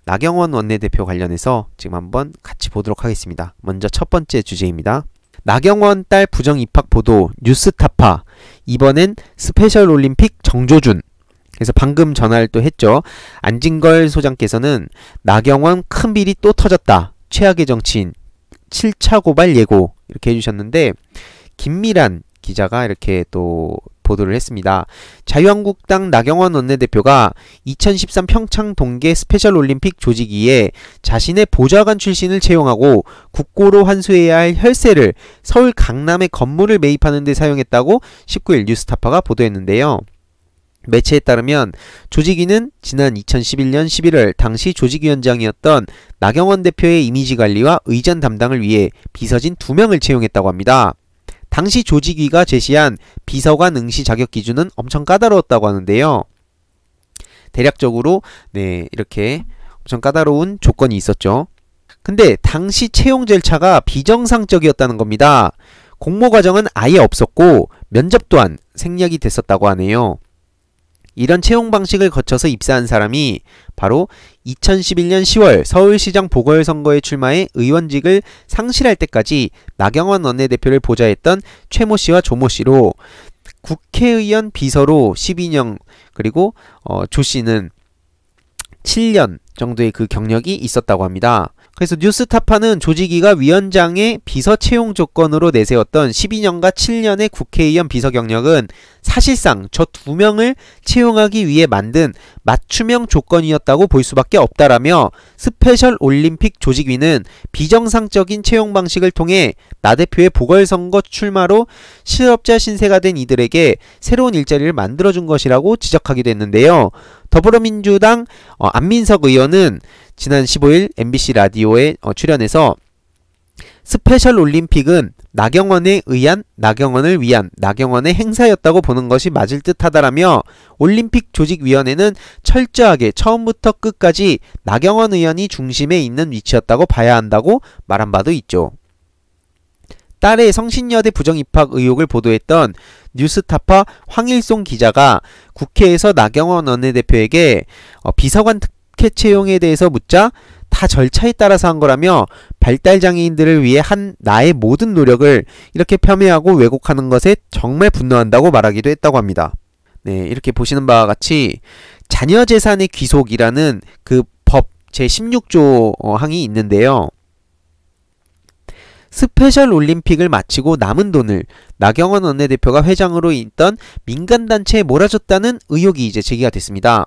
나경원 원내대표 관련해서 지금 한번 같이 보도록 하겠습니다. 먼저 첫 번째 주제입니다. 나경원 딸 부정 입학 보도 뉴스타파, 이번엔 스페셜 올림픽 정조준. 그래서 방금 전화를 또 했죠. 안진걸 소장께서는 나경원 큰 비리 또 터졌다. 최악의 정치인 7차 고발 예고 이렇게 해주셨는데, 김미란 기자가 이렇게 또 보도를 했습니다. 자유한국당 나경원 원내대표가 2013 평창 동계 스페셜 올림픽 조직위에 자신의 보좌관 출신을 채용하고 국고로 환수해야 할 혈세를 서울 강남의 건물을 매입하는 데 사용했다고 19일 뉴스타파가 보도했는데요. 매체에 따르면 조직위는 지난 2011년 11월 당시 조직위원장이었던 나경원 대표의 이미지 관리와 의전 담당을 위해 비서진 2명을 채용했다고 합니다. 당시 조직위가 제시한 비서관 응시 자격 기준은 엄청 까다로웠다고 하는데요. 대략적으로 이렇게 엄청 까다로운 조건이 있었죠. 근데 당시 채용 절차가 비정상적이었다는 겁니다. 공모 과정은 아예 없었고 면접 또한 생략이 됐었다고 하네요. 이런 채용 방식을 거쳐서 입사한 사람이 바로 2011년 10월 서울시장 보궐선거에 출마해 의원직을 상실할 때까지 나경원 원내대표를 보좌했던 최모 씨와 조모 씨로, 국회의원 비서로 12년, 그리고 조 씨는 7년 정도의 그 경력이 있었다고 합니다. 그래서 뉴스타파는 조직위가 위원장의 비서 채용 조건으로 내세웠던 12년과 7년의 국회의원 비서 경력은 사실상 저 2명을 채용하기 위해 만든 맞춤형 조건이었다고 볼 수밖에 없다라며, 스페셜 올림픽 조직위는 비정상적인 채용 방식을 통해 나 대표의 보궐선거 출마로 실업자 신세가 된 이들에게 새로운 일자리를 만들어준 것이라고 지적하기도 했는데요. 더불어민주당 안민석 의원은 지난 15일 MBC 라디오에 출연해서 스페셜 올림픽은 나경원에 의한, 나경원을 위한, 나경원의 행사였다고 보는 것이 맞을 듯하다라며, 올림픽 조직위원회는 철저하게 처음부터 끝까지 나경원 의원이 중심에 있는 위치였다고 봐야 한다고 말한 바도 있죠. 딸의 성신여대 부정입학 의혹을 보도했던 뉴스타파 황일송 기자가 국회에서 나경원 원내대표에게 비서관 특혜 채용에 대해서 묻자 다 절차에 따라서 한 거라며, 발달장애인들을 위해 한 나의 모든 노력을 이렇게 폄훼하고 왜곡하는 것에 정말 분노한다고 말하기도 했다고 합니다. 이렇게 보시는 바와 같이 자녀 재산의 귀속이라는 그 법 제16조 항이 있는데요. 스페셜 올림픽을 마치고 남은 돈을 나경원 원내대표가 회장으로 있던 민간단체에 몰아줬다는 의혹이 이제 제기가 됐습니다.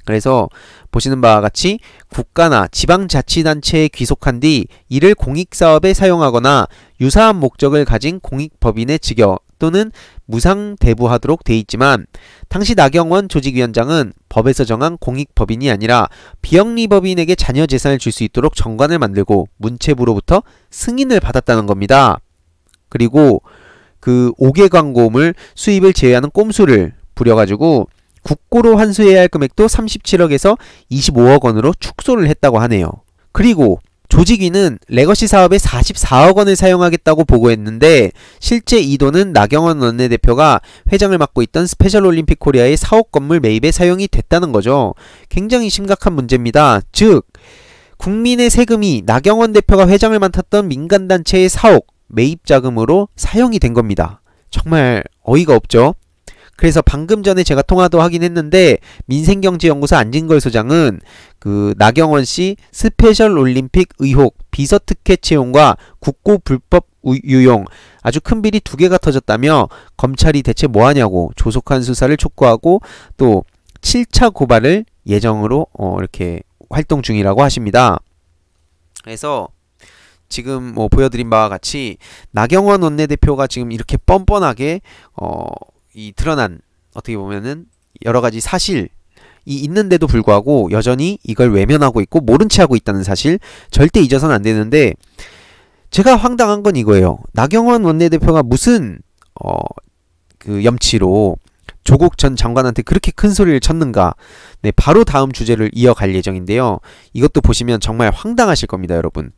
그래서 보시는 바와 같이 국가나 지방자치단체에 귀속한 뒤 이를 공익사업에 사용하거나 유사한 목적을 가진 공익법인에 직여 또는 무상대부하도록 돼 있지만, 당시 나경원 조직위원장은 법에서 정한 공익법인이 아니라 비영리법인에게 자녀 재산을 줄 수 있도록 정관을 만들고 문체부로부터 승인을 받았다는 겁니다. 그리고 그 5개 광고물 수입을 제외하는 꼼수를 부려가지고 국고로 환수해야 할 금액도 37억에서 25억 원으로 축소를 했다고 하네요. 그리고 조직위는 레거시 사업에 44억 원을 사용하겠다고 보고했는데, 실제 이 돈은 나경원 원내대표가 회장을 맡고 있던 스페셜 올림픽 코리아의 사옥 건물 매입에 사용이 됐다는 거죠. 굉장히 심각한 문제입니다. 즉, 국민의 세금이 나경원 대표가 회장을 맡았던 민간단체의 사옥 매입 자금으로 사용이 된 겁니다. 정말 어이가 없죠. 그래서 방금 전에 제가 통화도 하긴 했는데, 민생경제연구소 안진걸 소장은 그 나경원 씨 스페셜 올림픽 의혹 비서 특혜 채용과 국고 불법 유용 아주 큰 비리 2개가 터졌다며, 검찰이 대체 뭐하냐고 조속한 수사를 촉구하고 또 7차 고발을 예정으로 이렇게 활동 중이라고 하십니다. 그래서 지금 보여드린 바와 같이 나경원 원내대표가 지금 이렇게 뻔뻔하게 이 드러난, 어떻게 보면은 여러가지 사실이 있는데도 불구하고 여전히 이걸 외면하고 있고 모른 채 하고 있다는 사실, 절대 잊어서는 안 되는데, 제가 황당한 건 이거예요. 나경원 원내대표가 무슨 그 염치로 조국 전 장관한테 그렇게 큰 소리를 쳤는가. 바로 다음 주제를 이어갈 예정인데요. 이것도 보시면 정말 황당하실 겁니다, 여러분.